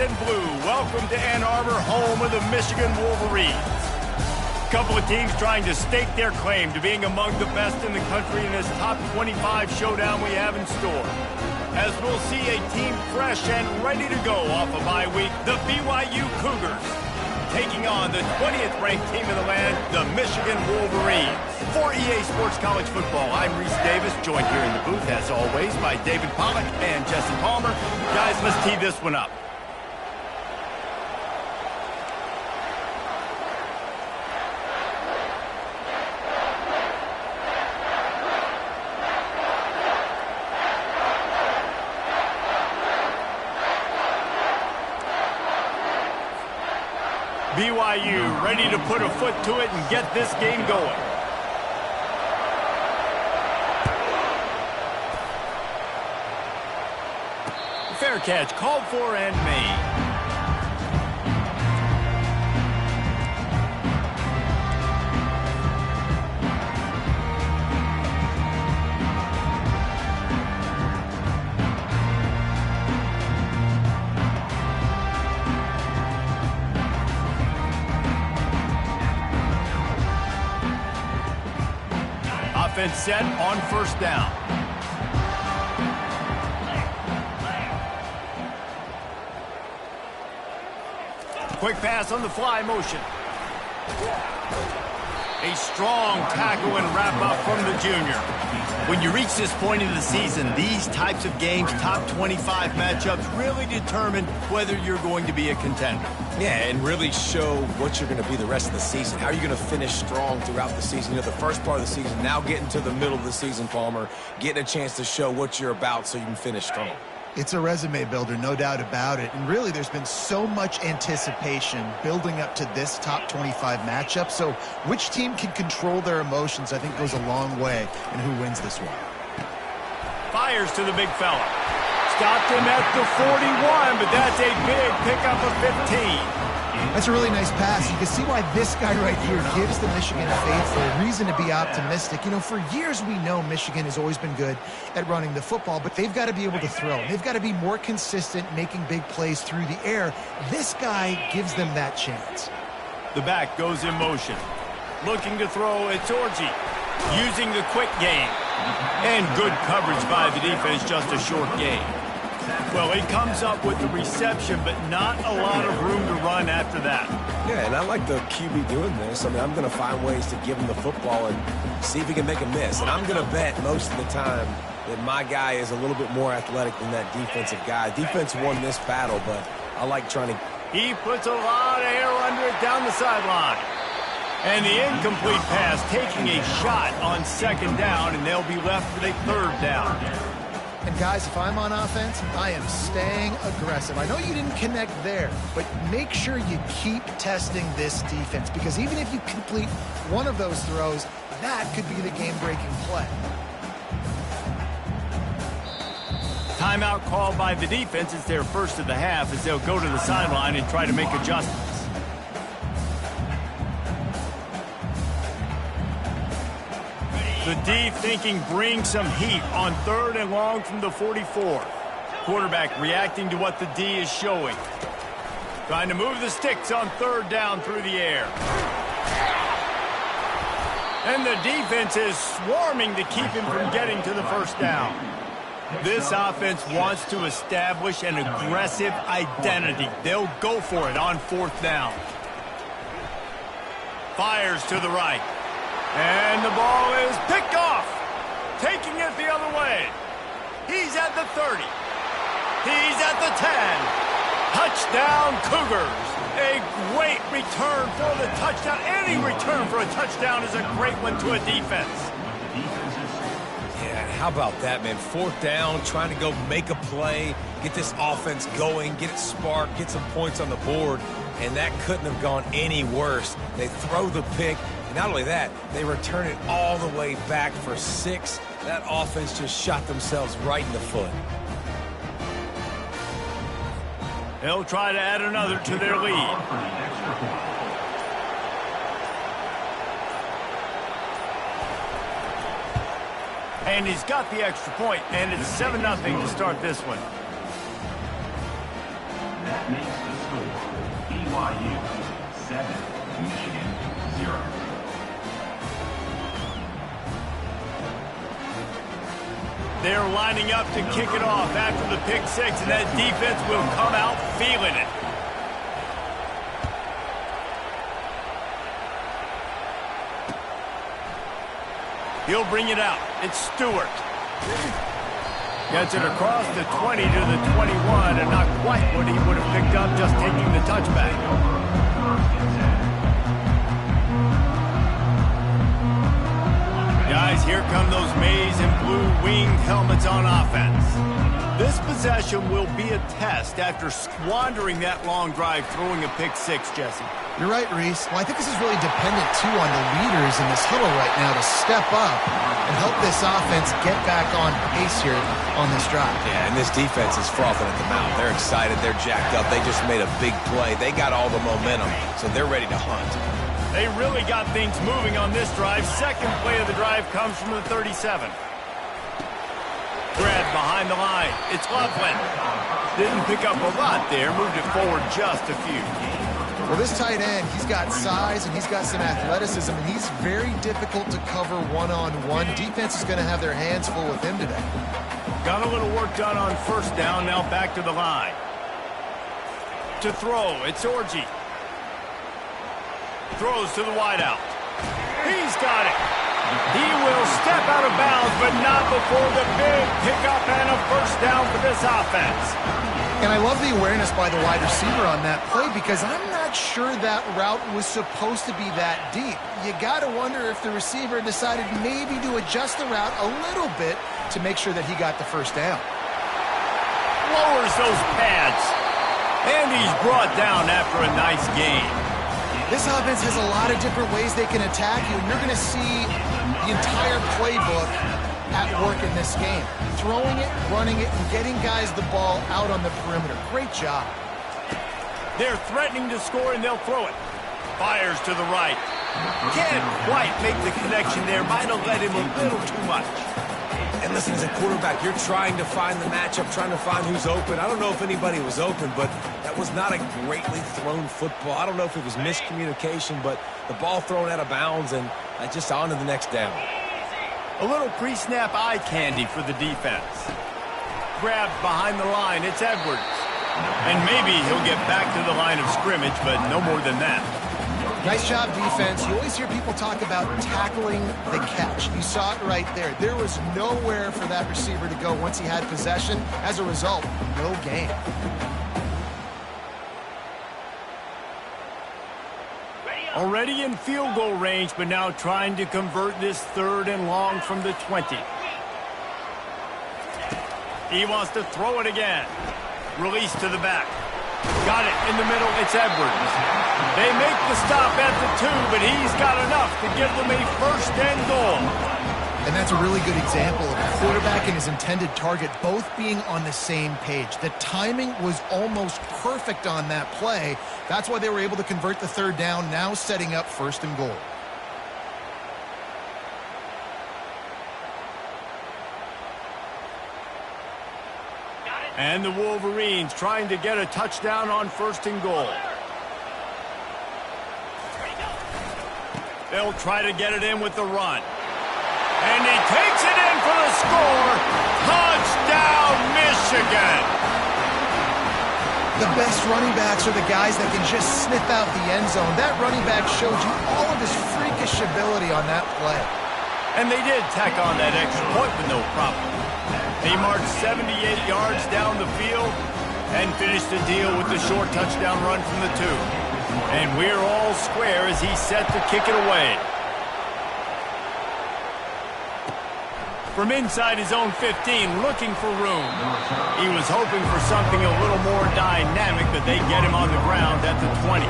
and blue, welcome to Ann Arbor, home of the Michigan Wolverines. A couple of teams trying to stake their claim to being among the best in the country in this top 25 showdown we have in store. As we'll see a team fresh and ready to go off a bye week, the BYU Cougars, taking on the 20th ranked team in the land, the Michigan Wolverines. For EA Sports College Football, I'm Reese Davis, joined here in the booth, as always, by David Pollack and Jesse Palmer. Guys, let's tee this one up. BYU ready to put a foot to it and get this game going. Fair catch called for and made. Offense set on first down. Quick pass on the fly motion. A strong tackle and wrap up from the junior. When you reach this point in the season, these types of games, top 25 matchups, really determine whether you're going to be a contender. Yeah, and really show what you're going to be the rest of the season. How are you going to finish strong throughout the season? You know, the first part of the season, now getting to the middle of the season, Palmer, getting a chance to show what you're about so you can finish strong. It's a resume builder, no doubt about it. And really, there's been so much anticipation building up to this top 25 matchup. So which team can control their emotions, I think, goes a long way in who wins this one. Fires to the big fella. Stopped him at the 41, but that's a big pickup of 15. That's a really nice pass. You can see why this guy right here gives the Michigan faithful a reason to be optimistic. You know, for years we know Michigan has always been good at running the football, but they've got to be able to throw. They've got to be more consistent making big plays through the air. This guy gives them that chance. The back goes in motion. Looking to throw, it's Orji. Using the quick game. And good coverage by the defense, just a short gain. Well, he comes up with the reception, but not a lot of room to run after that. Yeah, and I like the QB doing this. I mean, I'm going to find ways to give him the football and see if he can make a miss. And I'm going to bet most of the time that my guy is a little bit more athletic than that defensive guy. Defense won this battle, but I like trying to... He puts a lot of air under it down the sideline. And the incomplete pass taking a shot on second down, and they'll be left with a third down. And guys, if I'm on offense, I am staying aggressive. I know you didn't connect there, but make sure you keep testing this defense, because even if you complete one of those throws, that could be the game-breaking play. Timeout called by the defense. It's their first of the half as they'll go to the sideline and try to make adjustments. The D thinking bring some heat on third and long from the 44. Quarterback reacting to what the D is showing. Trying to move the sticks on third down through the air. And the defense is swarming to keep him from getting to the first down. This offense wants to establish an aggressive identity. They'll go for it on fourth down. Fires to the right. And the ball is picked off. Taking it the other way. He's at the 30. He's at the 10. Touchdown, Cougars. A great return for the touchdown. Any return for a touchdown is a great one to a defense. Yeah, how about that, man? Fourth down, trying to go make a play, get this offense going, get it sparked, get some points on the board, and that couldn't have gone any worse. They throw the pick. Not only that, they return it all the way back for 6. That offense just shot themselves right in the foot. They'll try to add another to their lead. And he's got the extra point, and it's 7-0 to start this one. makes the score BYU 7, Michigan 0. They're lining up to kick it off after the pick six, and that defense will come out feeling it. He'll bring it out. It's Stewart. Gets it across the 20 to the 21, and not quite what he would have picked up just taking the touchback. Guys, here come those maize and blue winged helmets on offense. This possession will be a test after squandering that long drive throwing a pick six, Jesse. You're right, Reese. Well, I think this is really dependent, too, on the leaders in this huddle right now to step up and help this offense get back on pace here on this drive. Yeah, and this defense is frothing at the mouth. They're excited. They're jacked up. They just made a big play. They got all the momentum, so they're ready to hunt. They really got things moving on this drive. Second play of the drive comes from the 37. Grabbed behind the line. It's Loveland. Didn't pick up a lot there. Moved it forward just a few. Well, this tight end, he's got size and he's got some athleticism, and he's very difficult to cover one-on-one. Defense is going to have their hands full with him today. Got a little work done on first down. Now back to the line. To throw, it's Orji. Throws to the wideout. He's got it. He will step out of bounds, but not before the big pickup and a first down for this offense. And I love the awareness by the wide receiver on that play because I'm not sure that route was supposed to be that deep. You got to wonder if the receiver decided maybe to adjust the route a little bit to make sure that he got the first down. Lowers those pads. And he's brought down after a nice gain. This offense has a lot of different ways they can attack you, and you're going to see the entire playbook at work in this game. Throwing it, running it, and getting guys the ball out on the perimeter. Great job. They're threatening to score, and they'll throw it. Fires to the right. Can't quite make the connection there. Might have let him a little too much. And listen, as a quarterback, you're trying to find the matchup, trying to find who's open. I don't know if anybody was open, but that was not a greatly thrown football. I don't know if it was miscommunication, but the ball thrown out of bounds and just on to the next down. A little pre-snap eye candy for the defense. Grabbed behind the line, it's Edwards. And maybe he'll get back to the line of scrimmage, but no more than that. Nice job, defense. You always hear people talk about tackling the catch. You saw it right there. There was nowhere for that receiver to go once he had possession. As a result, no gain. Already in field goal range, but now trying to convert this third and long from the 20. He wants to throw it again. Release to the back. Got it in the middle. It's Edwards. They make the stop at the 2, but he's got enough to give them a first and goal. And that's a really good example of a quarterback and his intended target both being on the same page. The timing was almost perfect on that play. That's why they were able to convert the third down, now setting up first and goal. And the Wolverines trying to get a touchdown on first and goal. They'll try to get it in with the run. And he takes it in for the score. Touchdown, Michigan! The best running backs are the guys that can just sniff out the end zone. That running back showed you all of his freakish ability on that play. And they did tack on that extra point with no problem. He marched 78 yards down the field and finished the deal with the short touchdown run from the 2. And we're all square as he's set to kick it away. From inside his own 15, looking for room. He was hoping for something a little more dynamic, but they get him on the ground at the 20.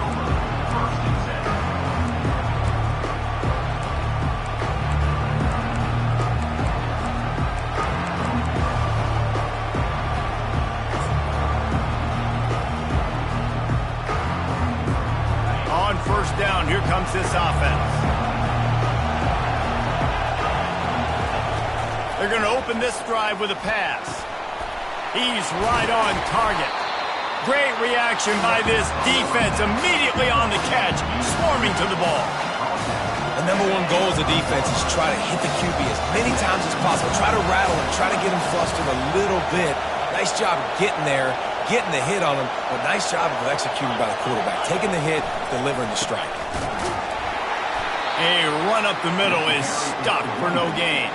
On first down, here comes this offense. They're going to open this drive with a pass. He's right on target. Great reaction by this defense, immediately on the catch, swarming to the ball. The number one goal as a defense is try to hit the QB as many times as possible. Try to rattle him, try to get him flustered a little bit. Nice job getting there, getting the hit on him, but nice job of executing by the quarterback. Taking the hit, delivering the strike. A run up the middle is stopped for no gain.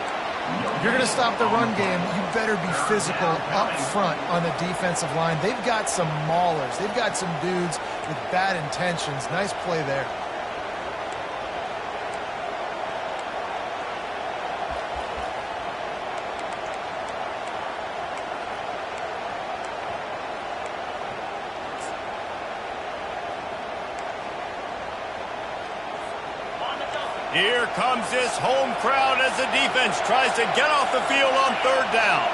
If you're going to stop the run game, you better be physical up front on the defensive line. They've got some maulers. They've got some dudes with bad intentions. Nice play there. Here comes this home crowd as the defense tries to get off the field on third down.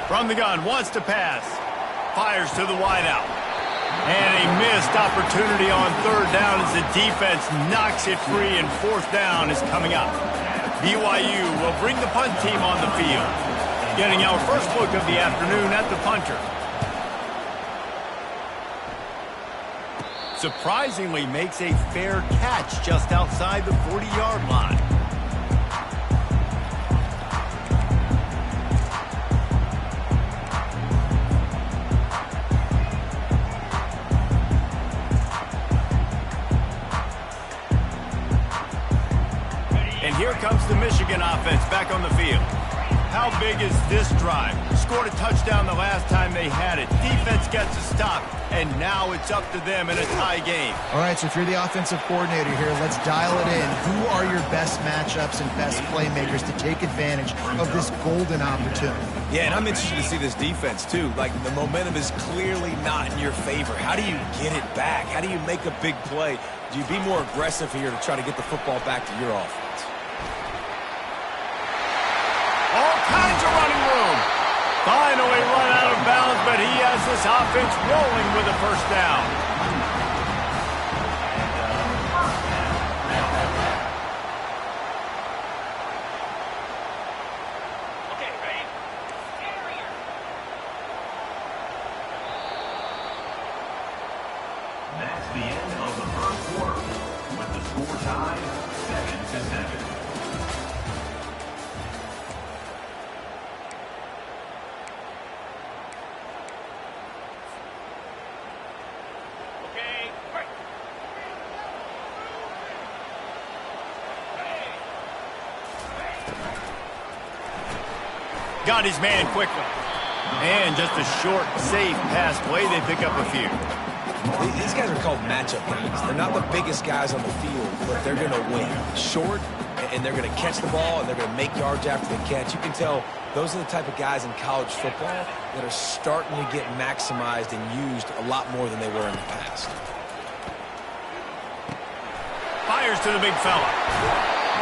From the gun, wants to pass. Fires to the wideout. And a missed opportunity on third down as the defense knocks it free, and fourth down is coming up. BYU will bring the punt team on the field. Getting our first look of the afternoon at the punter. Surprisingly makes a fair catch just outside the 40-yard line. Here comes the Michigan offense back on the field. How big is this drive? Scored a touchdown the last time they had it. Defense gets a stop, and now it's up to them in a tie game. All right, so if you're the offensive coordinator here, let's dial it in. Who are your best matchups and best playmakers to take advantage of this golden opportunity? Yeah, and I'm interested to see this defense, too. Like, the momentum is clearly not in your favor. How do you get it back? How do you make a big play? Do you be more aggressive here to try to get the football back to your offense? All kinds of running room. Finally run out of bounds, but he has this offense rolling with a first down. Okay, ready? That's the end of the first quarter, with the score tied 7-7. Got his man quickly. And just a short, safe pass play. They pick up a few. These guys are called matchup games. They're not the biggest guys on the field, but they're going to win. Short, and they're going to catch the ball, and they're going to make yards after the catch. You can tell those are the type of guys in college football that are starting to get maximized and used a lot more than they were in the past. Fires to the big fella.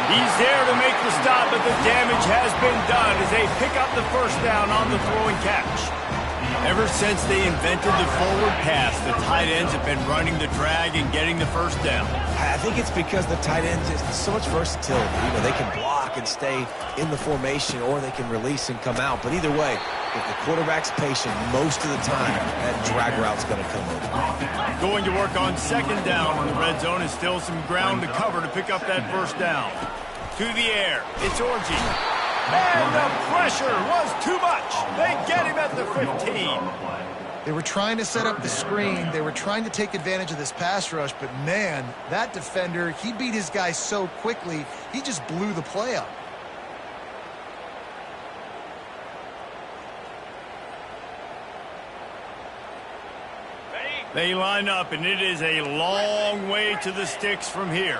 He's there to make the stop, but the damage has been done as they pick up the first down on the throw and catch. Ever since they invented the forward pass, the tight ends have been running the drag and getting the first down. I think it's because the tight ends is so much versatility. You know, they can block and stay in the formation, or they can release and come out. But either way, if the quarterback's patient most of the time, that drag route's going to come over. Going to work on second down in the red zone, is still some ground to cover to pick up that first down. To the air, it's Orji. And the pressure was too much. They get him at the 15. They were trying to set up the screen. They were trying to take advantage of this pass rush, but man, that defender, he beat his guy so quickly, he just blew the play up. They line up, and it is a long way to the sticks from here.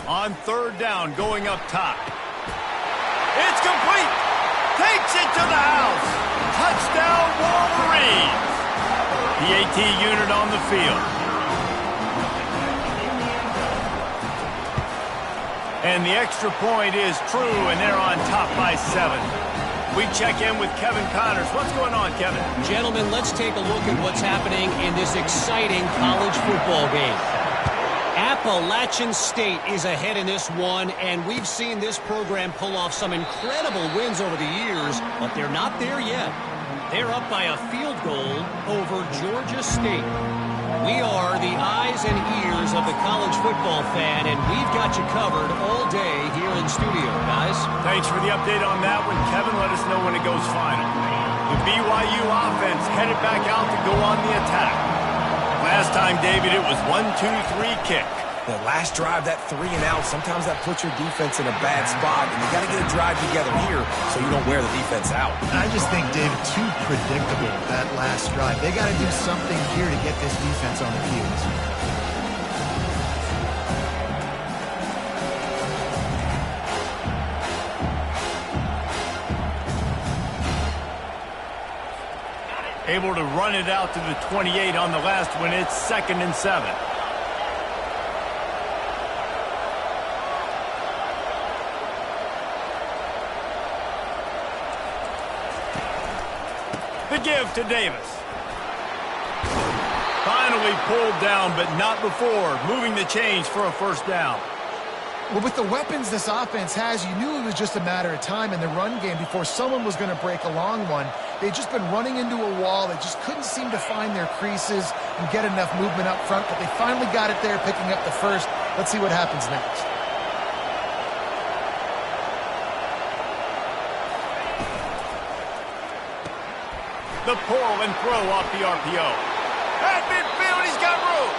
On third down, going up top. It's complete. Takes it to the house. Touchdown, Wolverines! The AT unit on the field. And the extra point is true, and they're on top by 7. We check in with Kevin Connors. What's going on, Kevin? Gentlemen, let's take a look at what's happening in this exciting college football game. Appalachian State is ahead in this one, and we've seen this program pull off some incredible wins over the years, but they're not there yet. They're up by a field goal over Georgia State. We are the eyes and ears of the college football fan, and we've got you covered all day here in studio, guys. Thanks for the update on that one, Kevin. Let us know when it goes final. The BYU offense headed back out to go on the attack. Last time, David, it was 1-2-3 kick. The last drive, that 3 and out, sometimes that puts your defense in a bad spot, and you got to get a drive together here so you don't wear the defense out. I just think, David, too predictable, that last drive. They got to do something here to get this defense on the heels. Able to run it out to the 28 on the last one. It's 2nd and 7. The give to Davis. Finally pulled down, but not before. Moving the chains for a first down. Well, with the weapons this offense has, you knew it was just a matter of time in the run game before someone was going to break a long one. They'd just been running into a wall. They just couldn't seem to find their creases and get enough movement up front, but they finally got it there, picking up the first. Let's see what happens next. The pull and throw off the RPO. At midfield, he's got room.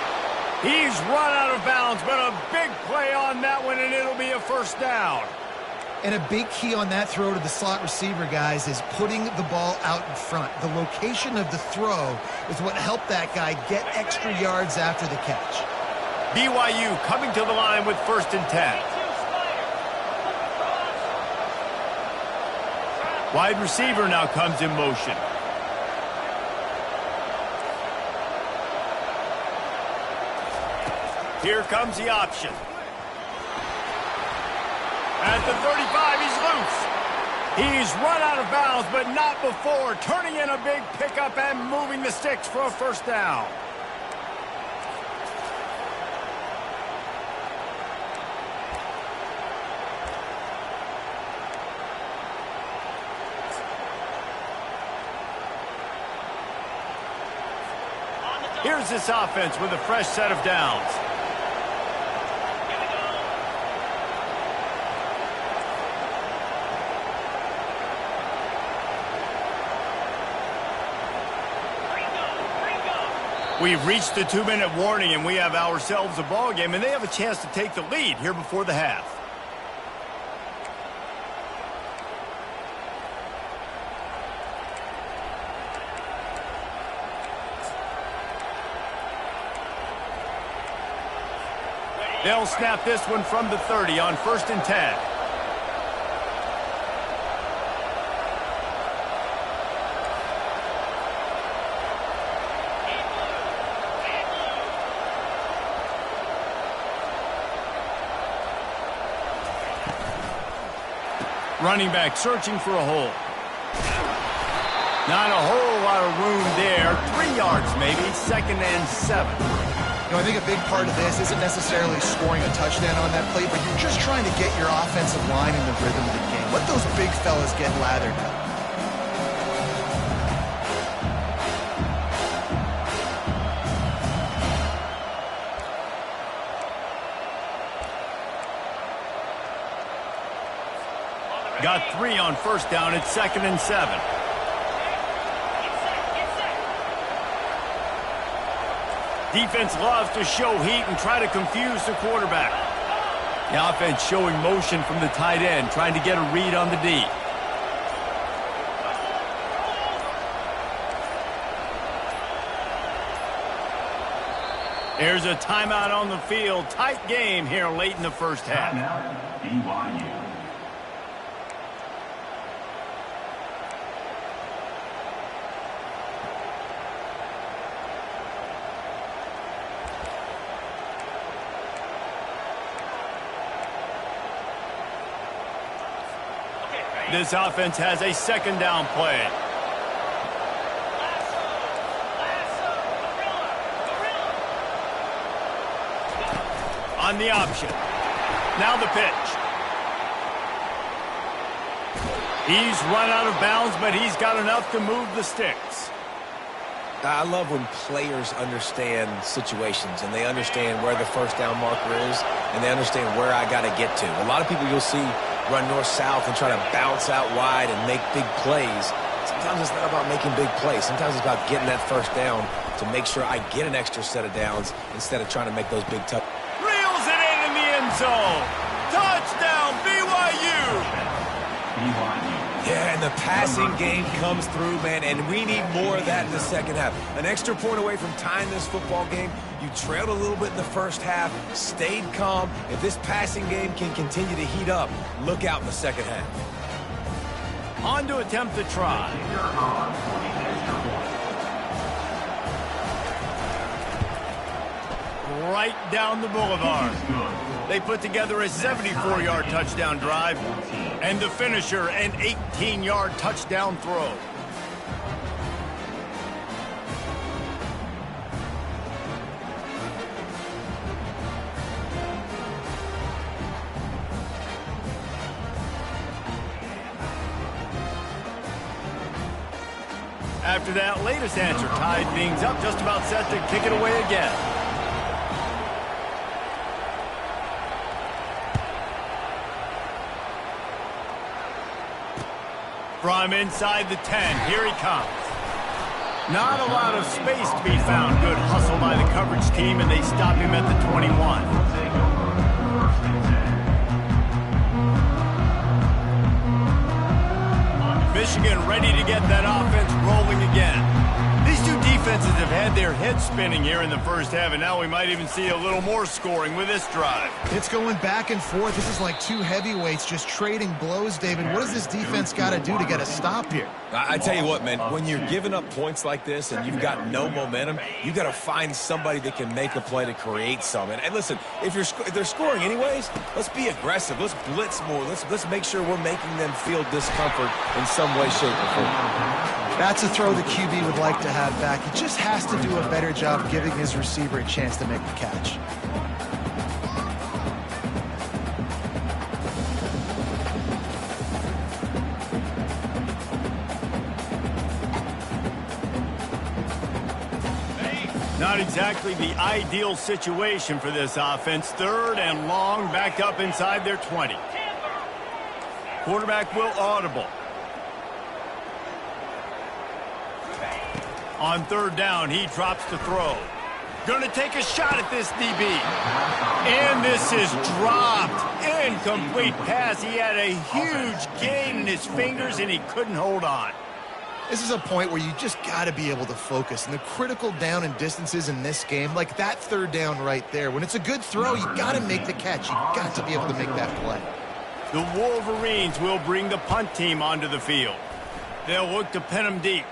He's run out of bounds, but a big play on that one, and it'll be a first down. And a big key on that throw to the slot receiver, guys, is putting the ball out in front. The location of the throw is what helped that guy get extra yards after the catch. BYU coming to the line with 1st and 10. Wide receiver now comes in motion. Here comes the option. At the 35, he's loose. He's run out of bounds, but not before turning in a big pickup and moving the sticks for a first down. Here's this offense with a fresh set of downs. We've reached the 2-minute warning, and we have ourselves a ball game, and they have a chance to take the lead here before the half. They'll snap this one from the 30 on 1st and 10. Running back searching for a hole. Not a whole lot of room there. 3 yards maybe. 2nd and 7. You know, I think a big part of this isn't necessarily scoring a touchdown on that play, but you're just trying to get your offensive line in the rhythm of the game. Let those big fellas get lathered up. Got 3 on 1st down. It's 2nd and 7. Defense loves to show heat and try to confuse the quarterback. The offense showing motion from the tight end, trying to get a read on the D. There's a timeout on the field. Tight game here late in the first half. Timeout, BYU. This offense has a second down play. On the option. Now the pitch. He's run out of bounds, but he's got enough to move the sticks. I love when players understand situations and they understand where the first down marker is and they understand where I got to get to. A lot of people you'll see run north-south and try to bounce out wide and make big plays. Sometimes it's not about making big plays. Sometimes it's about getting that first down to make sure I get an extra set of downs instead of trying to make those big tough. Reels it in the end zone. Touchdown, BYU. Yeah, and the passing game comes through, man, and we need more of that in the second half. An extra point away from tying this football game. You trailed a little bit in the first half, stayed calm. If this passing game can continue to heat up, look out in the second half. On to attempt the try. Right down the boulevard. They put together a 74-yard touchdown drive, and the finisher, an 18-yard touchdown throw. After that latest answer tied things up, just about set to kick it away again. From inside the 10, here he comes. Not a lot of space to be found. Good hustle by the coverage team, and they stop him at the 21. Michigan ready to get that offense rolling again. These two defenses have had their heads spinning here in the first half, and now we might even see a little more scoring with this drive. It's going back and forth. This is like two heavyweights just trading blows, David. What does this defense got to do to get a stop here? I tell you what, man, when you're giving up points like this and you've got no momentum, you got to find somebody that can make a play to create some. And listen, if they're scoring anyways, let's be aggressive. Let's blitz more. Let's make sure we're making them feel discomfort in some way, shape, or form. That's a throw the QB would like to have back. He just has to do a better job giving his receiver a chance to make the catch. Not exactly the ideal situation for this offense. Third and long, backed up inside their 20. Quarterback will audible. On third down, he drops the throw. Going to take a shot at this DB. And this is dropped. Incomplete pass. He had a huge gain in his fingers, and he couldn't hold on. This is a point where you just got to be able to focus. And the critical down and distances in this game, like that third down right there, when it's a good throw, you got to make the catch. You got to be able to make that play. The Wolverines will bring the punt team onto the field. They'll look to pin them deep.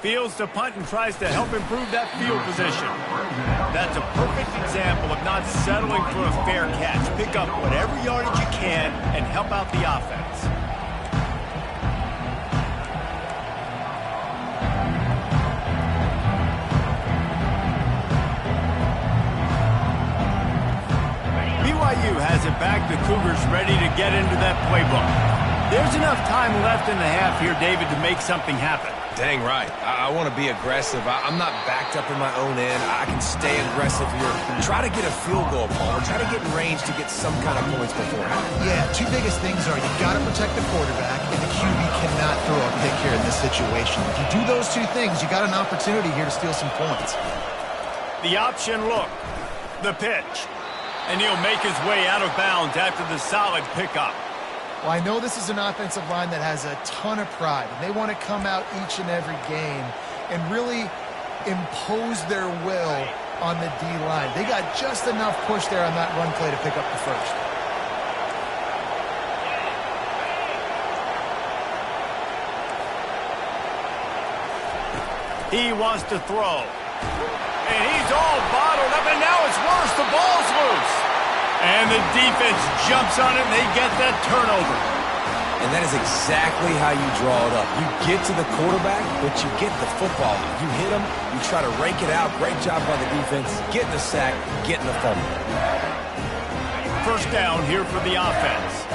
Fields to punt and tries to help improve that field position. That's a perfect example of not settling for a fair catch. Pick up whatever yardage you can and help out the offense. BYU has it back. The Cougars ready to get into that playbook. There's enough time left in the half here, David, to make something happen. Dang right. I want to be aggressive. I'm not backed up in my own end. I can stay aggressive here. Try to get a field goal, Palmer. Try to get in range to get some kind of points beforehand. Yeah, two biggest things are you got to protect the quarterback, and the QB cannot throw a pick here in this situation. If you do those two things, you got an opportunity here to steal some points. The option look. The pitch. And he'll make his way out of bounds after the solid pickup. Well, I know this is an offensive line that has a ton of pride, and they want to come out each and every game and really impose their will on the D-line. They got just enough push there on that run play to pick up the first. He wants to throw. And he's all bottled up, and now it's worse. The ball's loose. And the defense jumps on it, and they get that turnover. And that is exactly how you draw it up. You get to the quarterback, but you get the football. You hit him, you try to rake it out. Great job by the defense, getting the sack, getting the fumble. First down here for the offense.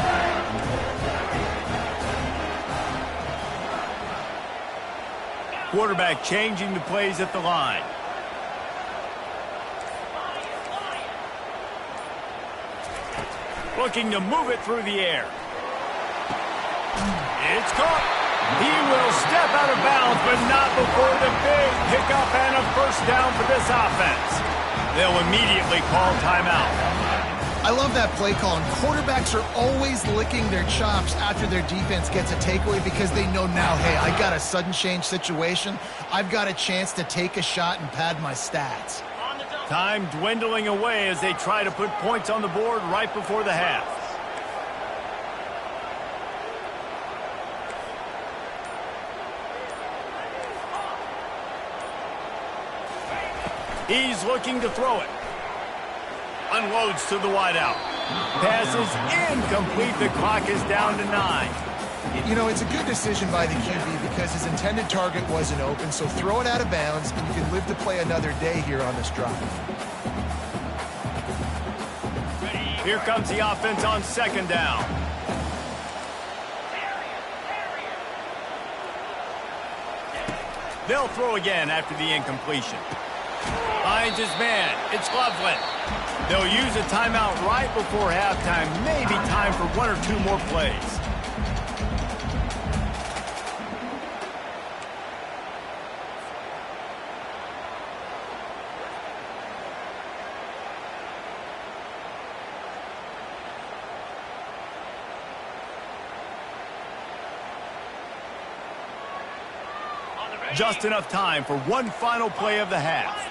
Quarterback changing the plays at the line. Looking to move it through the air. It's caught. He will step out of bounds, but not before the big pickup and a first down for this offense. They'll immediately call timeout. I love that play call, and quarterbacks are always licking their chops after their defense gets a takeaway because they know now, hey, I got a sudden change situation. I've got a chance to take a shot and pad my stats. Time dwindling away as they try to put points on the board right before the half. He's looking to throw it. Unloads to the wideout. Passes incomplete. The clock is down to 9. You know, it's a good decision by the QB because his intended target wasn't open, so throw it out of bounds, and you can live to play another day here on this drive. Here comes the offense on second down. They'll throw again after the incompletion. Finds his man. It's Loveland. They'll use a timeout right before halftime. Maybe time for one or two more plays. Just enough time for one final play of the half.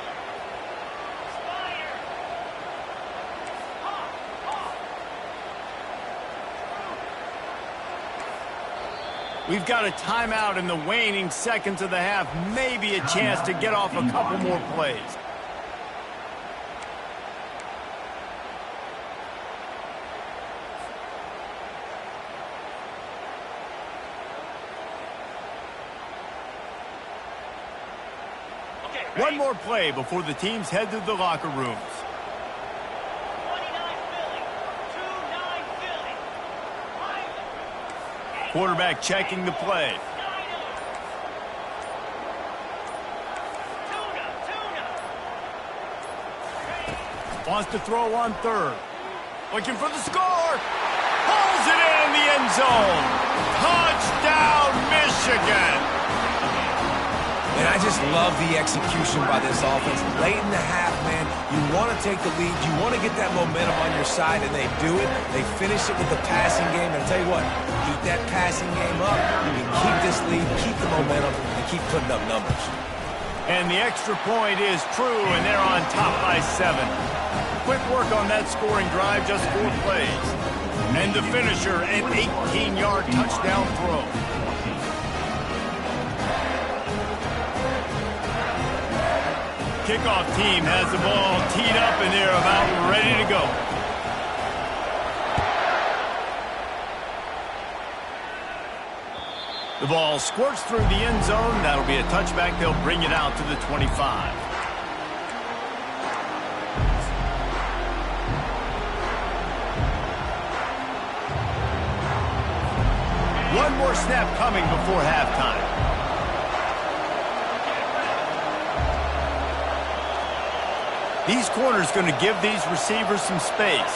We've got a timeout in the waning seconds of the half. Maybe a chance to get off a couple more plays. One more play before the teams head to the locker rooms. Quarterback checking the play. Wants to throw on third. Looking for the score. Pulls it in the end zone. Touchdown, Michigan. And I just love the execution by this offense. Late in the half, man, you want to take the lead. You want to get that momentum on your side, and they do it. They finish it with the passing game. And I'll tell you what, keep that passing game up. You can keep this lead, keep the momentum, and keep putting up numbers. And the extra point is true, and they're on top by 7. Quick work on that scoring drive, just 4 plays. And the finisher, an 18-yard touchdown throw. Kickoff team has the ball teed up, and they're about ready to go. The ball squirts through the end zone. That'll be a touchback. They'll bring it out to the 25. One more snap coming before halftime. These corners going to give these receivers some space.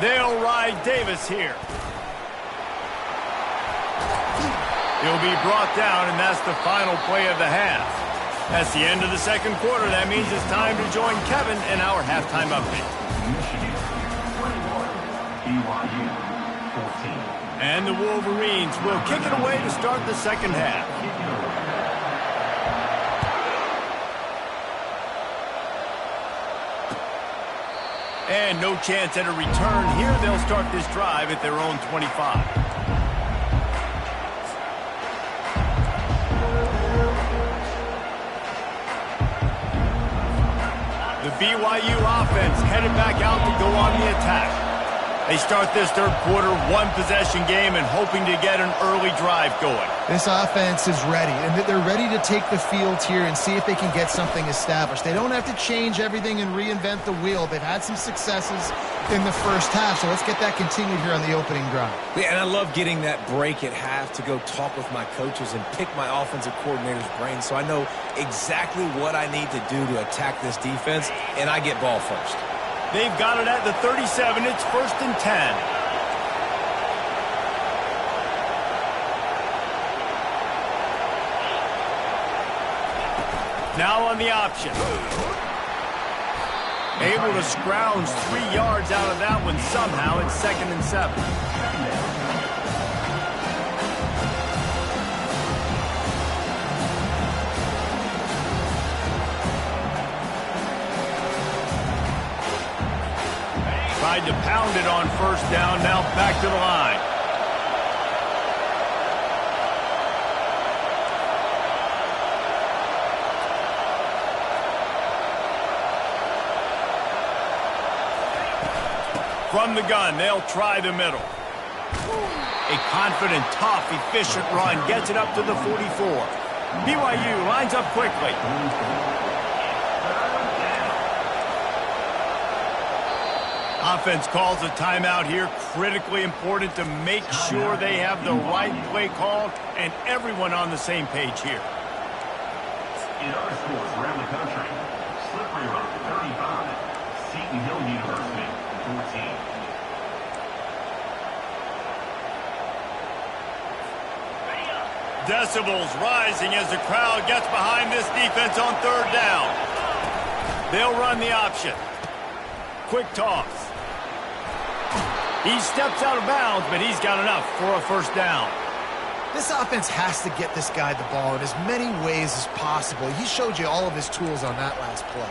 They'll ride Davis here. He'll be brought down, and that's the final play of the half. That's the end of the second quarter. That means it's time to join Kevin in our halftime update. Michigan 21, BYU 14. And the Wolverines will kick it away to start the second half. And no chance at a return here. They'll start this drive at their own 25. The BYU offense headed back out to go on the attack. They start this third quarter one-possession game and hoping to get an early drive going. This offense is ready, and they're ready to take the field here and see if they can get something established. They don't have to change everything and reinvent the wheel. They've had some successes in the first half, so let's get that continued here on the opening drive. Yeah, and I love getting that break at half to go talk with my coaches and pick my offensive coordinator's brain so I know exactly what I need to do to attack this defense, and I get ball first. They've got it at the 37. It's 1st and 10. Now on the option. Able to scrounge 3 yards out of that one somehow. It's 2nd and 7. Tried to pound it on 1st down, now back to the line. From the gun, they'll try the middle. A confident, tough, efficient run gets it up to the 44. BYU lines up quickly. Offense calls a timeout here. Critically important to make sure they have the right play call and everyone on the same page here. In other sports around the country, Slippery Rock 35, Seton Hill University 14. Decibels rising as the crowd gets behind this defense on 3rd down. They'll run the option. Quick toss. He steps out of bounds, but he's got enough for a 1st down. This offense has to get this guy the ball in as many ways as possible. He showed you all of his tools on that last play.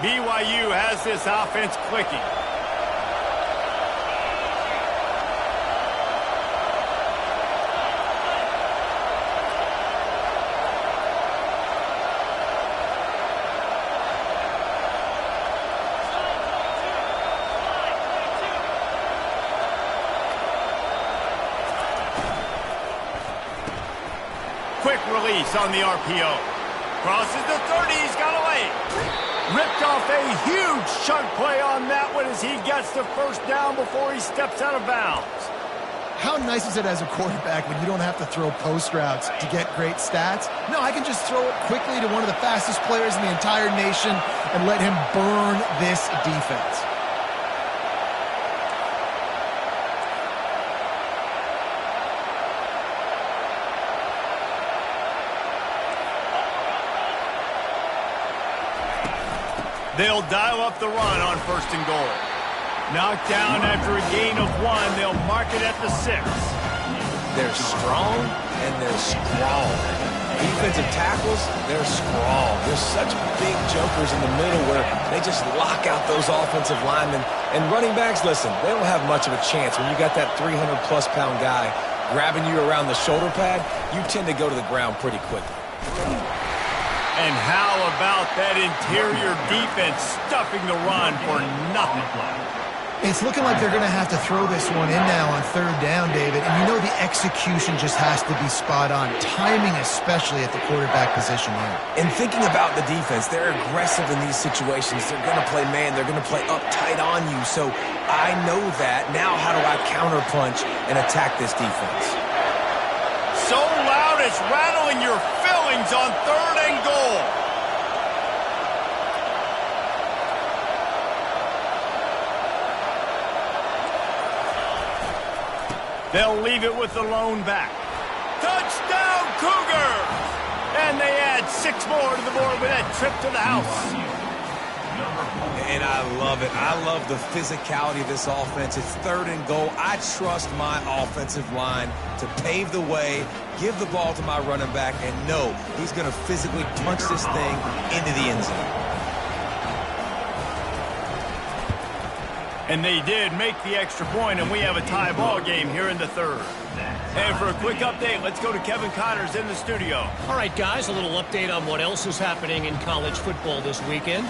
BYU has this offense clicking. Quick release on the RPO. Crosses the 30, he's got away. Ripped off a huge chunk play on that one as he gets the 1st down before he steps out of bounds. How nice is it as a quarterback when you don't have to throw post routes to get great stats? No, I can just throw it quickly to one of the fastest players in the entire nation and let him burn this defense. They'll dial up the run on 1st and goal. Knocked down after a gain of 1. They'll mark it at the 6. They're strong and they're strong. Defensive tackles, they're strong. There's such big jokers in the middle where they just lock out those offensive linemen. And running backs, listen, they don't have much of a chance. When you got that 300-plus pound guy grabbing you around the shoulder pad, you tend to go to the ground pretty quickly. And how about that interior defense stuffing the run for nothing? It's looking like they're going to have to throw this one in now on 3rd down, David. And you know the execution just has to be spot on. Timing especially at the quarterback position here. And thinking about the defense, they're aggressive in these situations. They're going to play man. They're going to play up tight on you. So I know that. Now how do I counterpunch and attack this defense? So loud it's rattling your fillings on 3rd and goal. They'll leave it with the lone back. Touchdown, Cougars! And they add 6 more to the board with that trip to the house. And I love it. I love the physicality of this offense. It's 3rd and goal. I trust my offensive line to pave the way, give the ball to my running back, and know he's going to physically punch this thing into the end zone. And they did make the extra point, and we have a tie ball game here in the 3rd. And for a quick update, let's go to Kevin Connors in the studio. All right, guys, a little update on what else is happening in college football this weekend.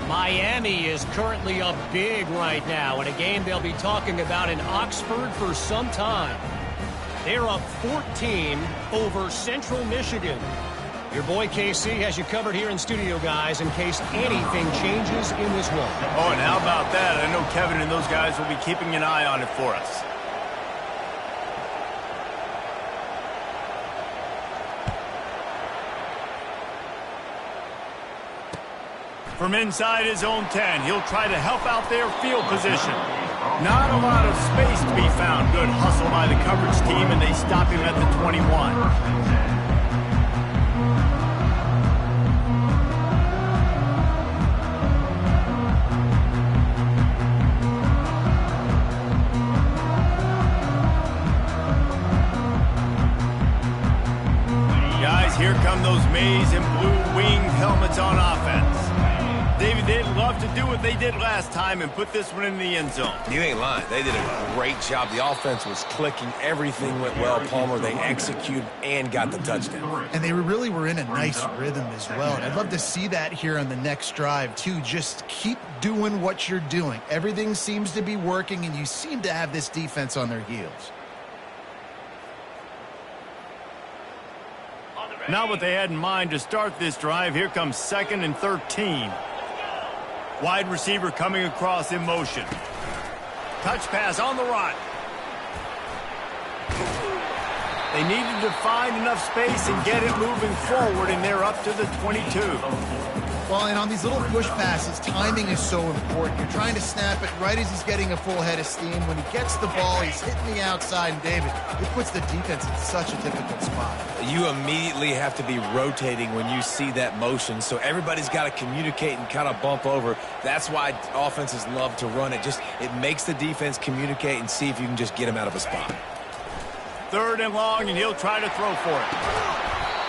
Miami is currently up big right now in a game they'll be talking about in Oxford for some time. They're up 14 over Central Michigan. Your boy KC has you covered here in studio, guys, in case anything changes in this one. Oh, and how about that? I know Kevin and those guys will be keeping an eye on it for us. From inside his own 10, he'll try to help out their field position. Not a lot of space to be found. Good hustle by the coverage team, and they stop him at the 21. Here come those maize and blue winged helmets on offense. David, they'd love to do what they did last time and put this one in the end zone. You ain't lying. They did a great job. The offense was clicking. Everything went well, Palmer. They executed and got the touchdown. And they really were in a nice rhythm as well. And I'd love to see that here on the next drive, too. Just keep doing what you're doing. Everything seems to be working, and you seem to have this defense on their heels. Not what they had in mind to start this drive. Here comes 2nd and 13. Wide receiver coming across in motion. Touch pass on the run. They needed to find enough space and get it moving forward, and they're up to the 22. Well, and on these little push passes, timing is so important. You're trying to snap it right as he's getting a full head of steam. When he gets the ball, he's hitting the outside, and David, it puts the defense in such a difficult spot. You immediately have to be rotating when you see that motion, so everybody's got to communicate and kind of bump over. That's why offenses love to run it. It makes the defense communicate and see if you can just get him out of a spot. 3rd and long, and he'll try to throw for it.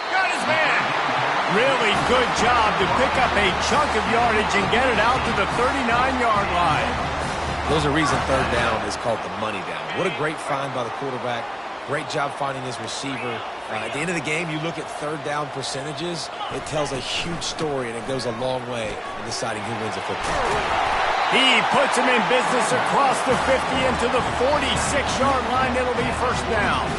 Got his man. Really good job to pick up a chunk of yardage and get it out to the 39-yard line. There's a reason 3rd down is called the money down. What a great find by the quarterback. Great job finding his receiver. At the end of the game, you look at 3rd down percentages. It tells a huge story, and it goes a long way in deciding who wins a football game. He puts him in business across the 50 into the 46-yard line. It'll be 1st down.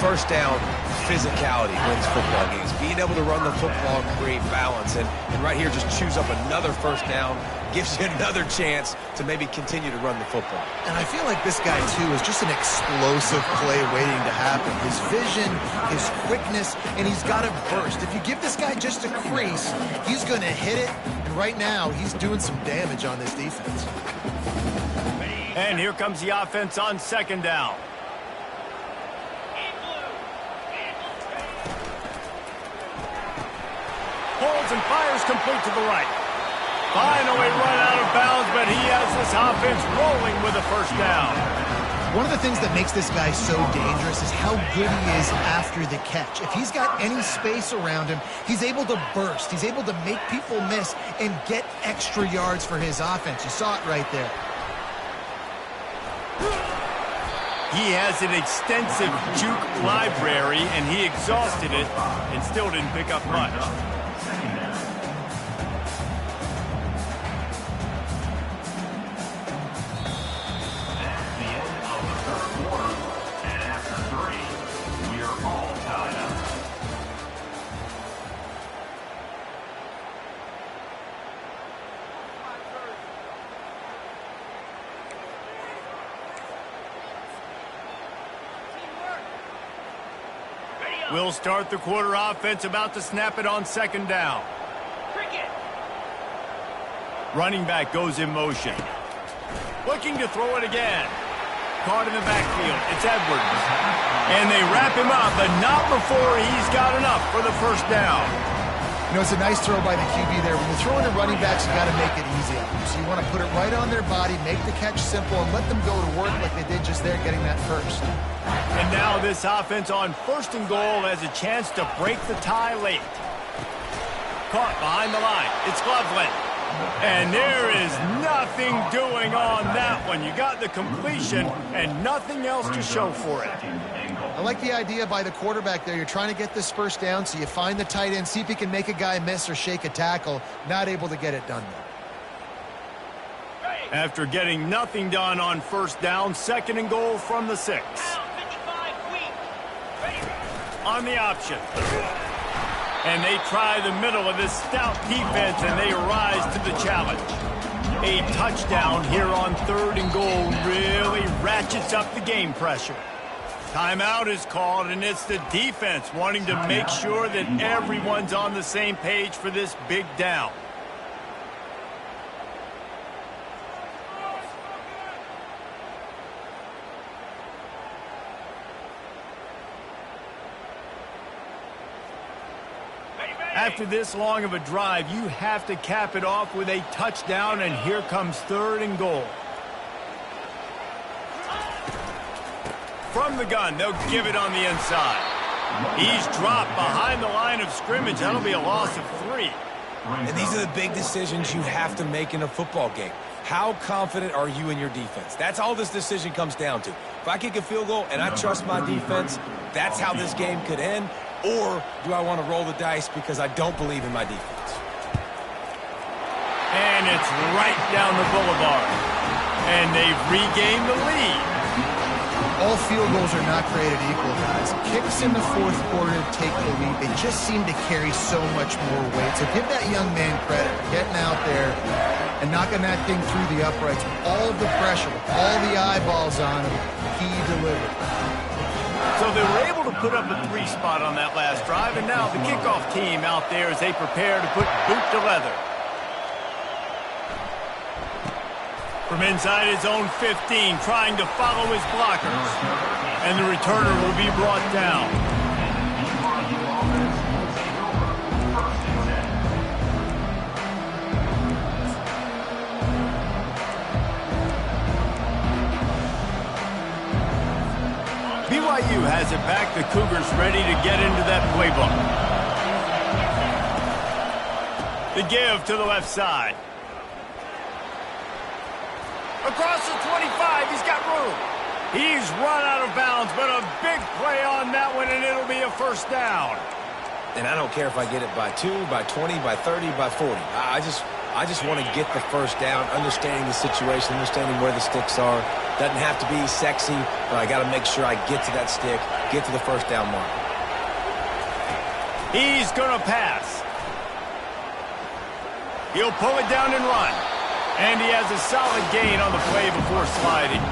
1st down, physicality wins football games. Being able to run the football and create balance. And right here, just choose up another 1st down. Gives you another chance to maybe continue to run the football. And I feel like this guy, too, is just an explosive play waiting to happen. His vision, his quickness, and he's got a burst. If you give this guy just a crease, he's going to hit it. And right now, he's doing some damage on this defense. And here comes the offense on 2nd down. Holds and fires complete to the right. Finally run out of bounds, but he has this offense rolling with a 1st down. One of the things that makes this guy so dangerous is how good he is after the catch. If he's got any space around him, he's able to burst. He's able to make people miss and get extra yards for his offense. You saw it right there. He has an extensive juke library, and he exhausted it and still didn't pick up much. We'll start the quarter offense, about to snap it on 2nd down. Running back goes in motion. Looking to throw it again. Caught in the backfield. It's Edwards. And they wrap him up, but not before he's got enough for the 1st down. You know, it's a nice throw by the QB there. When you're throwing to running backs, you got to make it easy on them. So you want to put it right on their body, make the catch simple, and let them go to work like they did just there, getting that 1st. And now this offense on 1st and goal has a chance to break the tie late. Caught behind the line. It's Loveland. And there is nothing doing on that one. You got the completion and nothing else to show for it. I like the idea by the quarterback there. You're trying to get this first down, so you find the tight end, see if he can make a guy miss or shake a tackle. Not able to get it done, though. After getting nothing done on first down, 2nd and goal from the 6. On the option. And they try the middle of this stout defense, and they rise to the challenge. A touchdown here on 3rd and goal really ratchets up the game pressure. Timeout is called, and it's the defense wanting to make sure that everyone's on the same page for this big down. After this long of a drive, you have to cap it off with a touchdown, and here comes 3rd and goal. From the gun, they'll give it on the inside. He's dropped behind the line of scrimmage. That'll be a loss of 3. And these are the big decisions you have to make in a football game. How confident are you in your defense? That's all this decision comes down to. If I kick a field goal and I trust my defense, that's how this game could end. Or do I want to roll the dice because I don't believe in my defense? And it's right down the boulevard. And they've regained the lead. All field goals are not created equal, guys. Kicks in the 4th quarter take the lead. They just seem to carry so much more weight. So give that young man credit for getting out there and knocking that thing through the uprights with all of the pressure, with all the eyeballs on him. He delivered. So they were able to put up a 3 spot on that last drive, and now the kickoff team out there as they prepare to put boot to leather. From inside his own 15, trying to follow his blockers. And the returner will be brought down. BYU has it back. The Cougars ready to get into that playbook. The give to the left side. Across the 25, he's got room. He's run out of bounds, but a big play on that one, and it'll be a first down. And I don't care if I get it by 2, by 20, by 30, by 40. I just want to get the first down, understanding the situation, understanding where the sticks are. Doesn't have to be sexy, but I got to make sure I get to that stick, get to the first down mark. He's going to pass. He'll pull it down and run. And he has a solid gain on the play before sliding.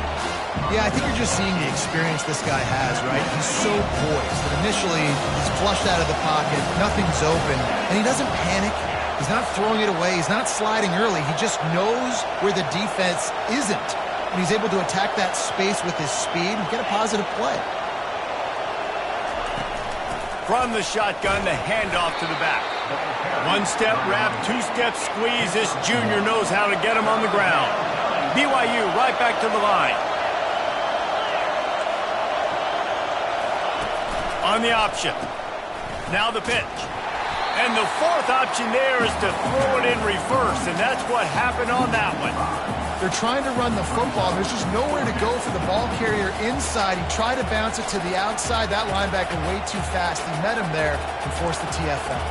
Yeah, I think you're just seeing the experience this guy has, right? He's so poised that initially he's flushed out of the pocket, nothing's open, and he doesn't panic. He's not throwing it away. He's not sliding early. He just knows where the defense isn't. And he's able to attack that space with his speed and get a positive play. From the shotgun, the handoff to the back. 1-step wrap, 2-step squeeze. This junior knows how to get him on the ground. BYU right back to the line. On the option. Now the pitch. And the 4th option there is to throw it in reverse, and that's what happened on that one. They're trying to run the football. There's just nowhere to go for the ball carrier inside. He tried to bounce it to the outside. That linebacker way too fast. He met him there and forced the TFL.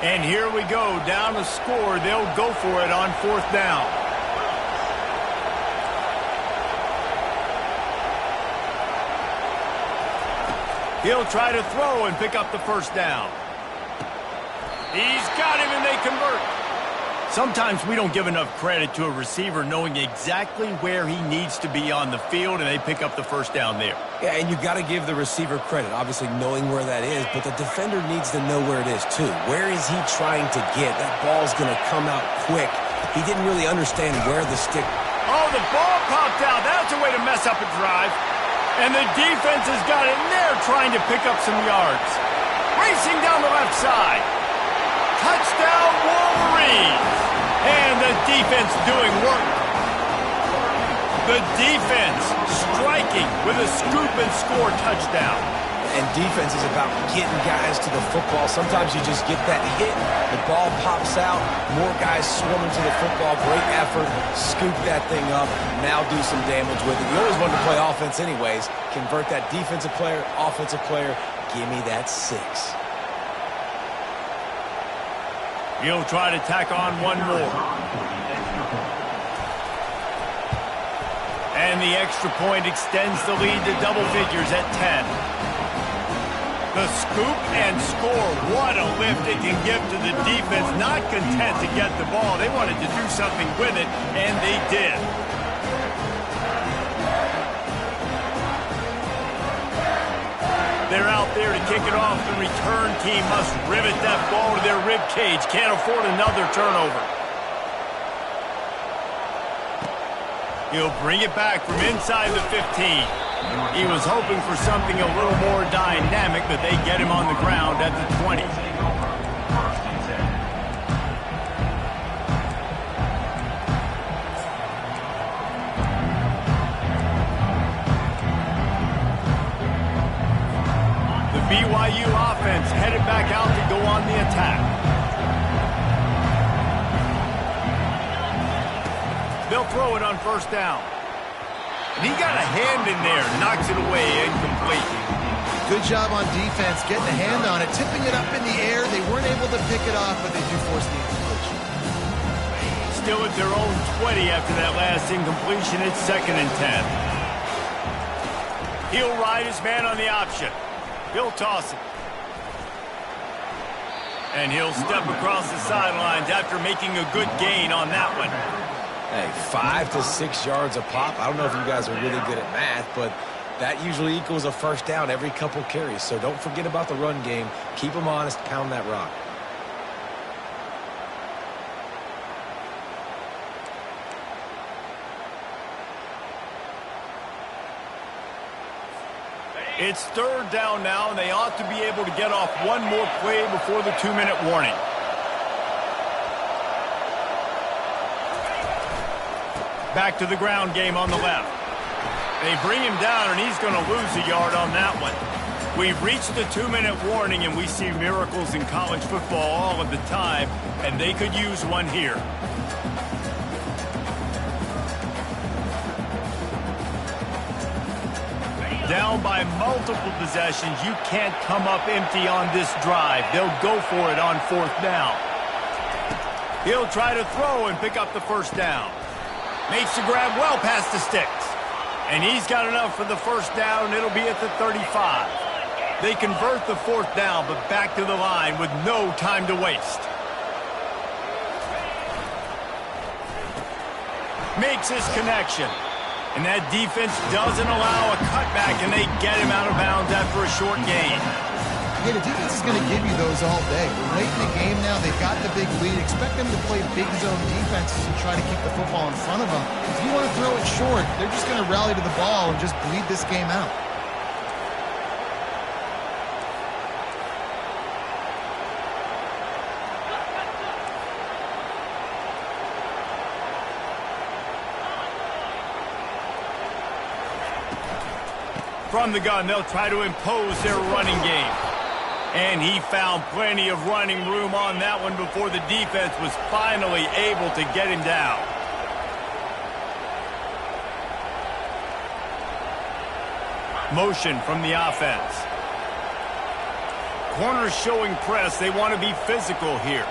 And here we go, down to score. They'll go for it on 4th down. He'll try to throw and pick up the first down. He's got him, and they convert. Sometimes we don't give enough credit to a receiver knowing exactly where he needs to be on the field, and they pick up the first down there. Yeah, and you got to give the receiver credit, obviously knowing where that is, but the defender needs to know where it is too. Where is he trying to get? That ball's going to come out quick. He didn't really understand where the stick... Oh, the ball popped out. That's a way to mess up a drive. And the defense has got it, and they're trying to pick up some yards. Racing down the left side. Touchdown, Wolverines. And the defense doing work. The defense striking with a scoop and score touchdown. And defense is about getting guys to the football. Sometimes you just get that hit, the ball pops out, more guys swarming to the football. Great effort, scoop that thing up, now do some damage with it. You always wanted to play offense anyways. Convert that defensive player, offensive player. Give me that 6. He'll try to tack on one more. And the extra point extends the lead to double figures at 10. The scoop and score. What a lift it can give to the defense. Not content to get the ball. They wanted to do something with it, and they did. They're out there to kick it off. The return team must rivet that ball to their rib cage. Can't afford another turnover. He'll bring it back from inside the 15. He was hoping for something a little more dynamic, but they get him on the ground at the 20. The BYU offense headed back out to go on the attack. They'll throw it on first down. And he got a hand in there, knocks it away, incomplete. Good job on defense, getting a hand on it, tipping it up in the air. They weren't able to pick it off, but they do force the incompletion. Still at their own 20 after that last incompletion. It's 2nd and 10. He'll ride his man on the option. He'll toss it. And he'll step across the sidelines after making a good gain on that one. Hey, 5 to 6 yards a pop. I don't know if you guys are really good at math, but that usually equals a first down every couple carries. So don't forget about the run game. Keep them honest, pound that rock. It's 3rd down now, and they ought to be able to get off one more play before the 2-minute warning. Back to the ground game on the left. They bring him down, and he's going to lose a yard on that one. We've reached the 2-minute warning, and we see miracles in college football all of the time, and they could use one here. Down by multiple possessions, you can't come up empty on this drive. They'll go for it on 4th down. He'll try to throw and pick up the first down. Makes the grab well past the sticks. And he's got enough for the first down. It'll be at the 35. They convert the 4th down, but back to the line with no time to waste. Makes his connection. And that defense doesn't allow a cutback, and they get him out of bounds after a short gain. Yeah, the defense is going to give you those all day. We're late in the game now. They've got the big lead. Expect them to play big zone defenses and try to keep the football in front of them. If you want to throw it short, they're just going to rally to the ball and just bleed this game out. From the gun, they'll try to impose their running game. And he found plenty of running room on that one before the defense was finally able to get him down. Motion from the offense. Corners showing press. They want to be physical here.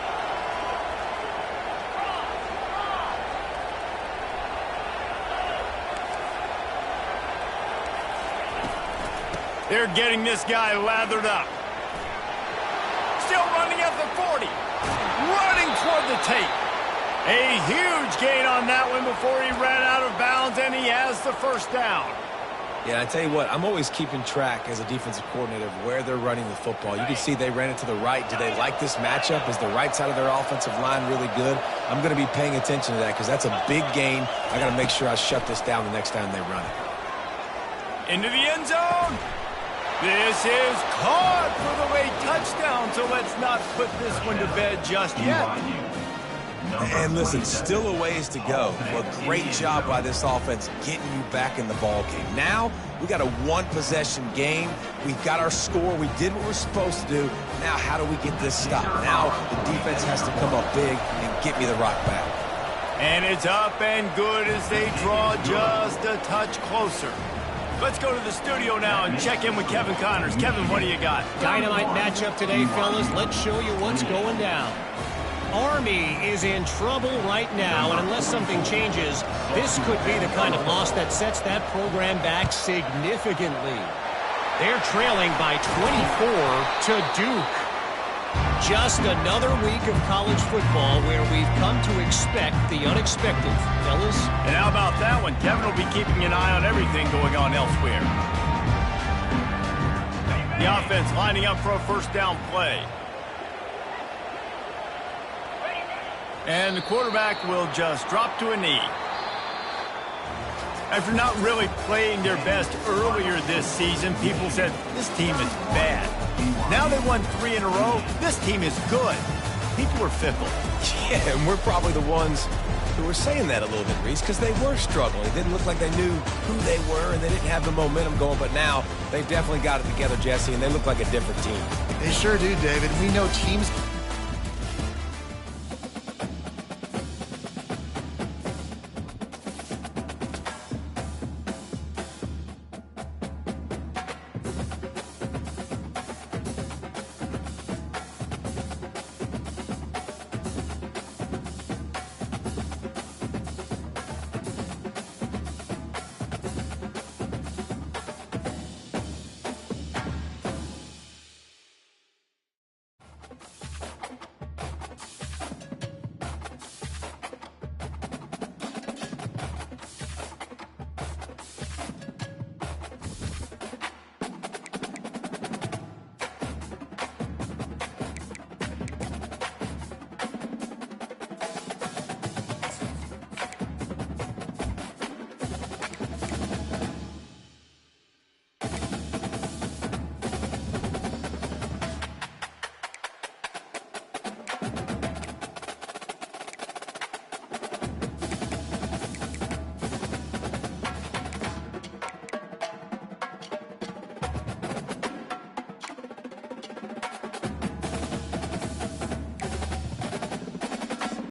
They're getting this guy lathered up. Still running at the 40. Running toward the tape. A huge gain on that one before he ran out of bounds, and he has the first down. Yeah, I tell you what, I'm always keeping track as a defensive coordinator of where they're running the football. You can see they ran it to the right. Do they like this matchup? Is the right side of their offensive line really good? I'm going to be paying attention to that because that's a big gain. I got to make sure I shut this down the next time they run it. Into the end zone. This is caught for the late touchdown, so let's not put this one to bed just yet. And listen, still a ways to go. A great job by this offense getting you back in the ball game. Now, we got a one-possession game. We've got our score. We did what we're supposed to do. Now, how do we get this stopped? Now, the defense has to come up big and get me the rock back. And it's up and good as they draw just a touch closer. Let's go to the studio now and check in with Kevin Connors. Kevin, what do you got? Dynamite matchup today, fellas. Let's show you what's going down. Army is in trouble right now, and unless something changes, this could be the kind of loss that sets that program back significantly. They're trailing by 24 to Duke. Just another week of college football where we've come to expect the unexpected, fellas. And how about that one? Kevin will be keeping an eye on everything going on elsewhere. The offense lining up for a first down play. And the quarterback will just drop to a knee. After not really playing their best earlier this season, people said, this team is bad. Now they won 3 in a row. This team is good. People are fickle. Yeah, and we're probably the ones who were saying that a little bit, Reese, because they were struggling. It didn't look like they knew who they were, and they didn't have the momentum going. But now they've definitely got it together, Jesse, and they look like a different team. They sure do, David. We know teams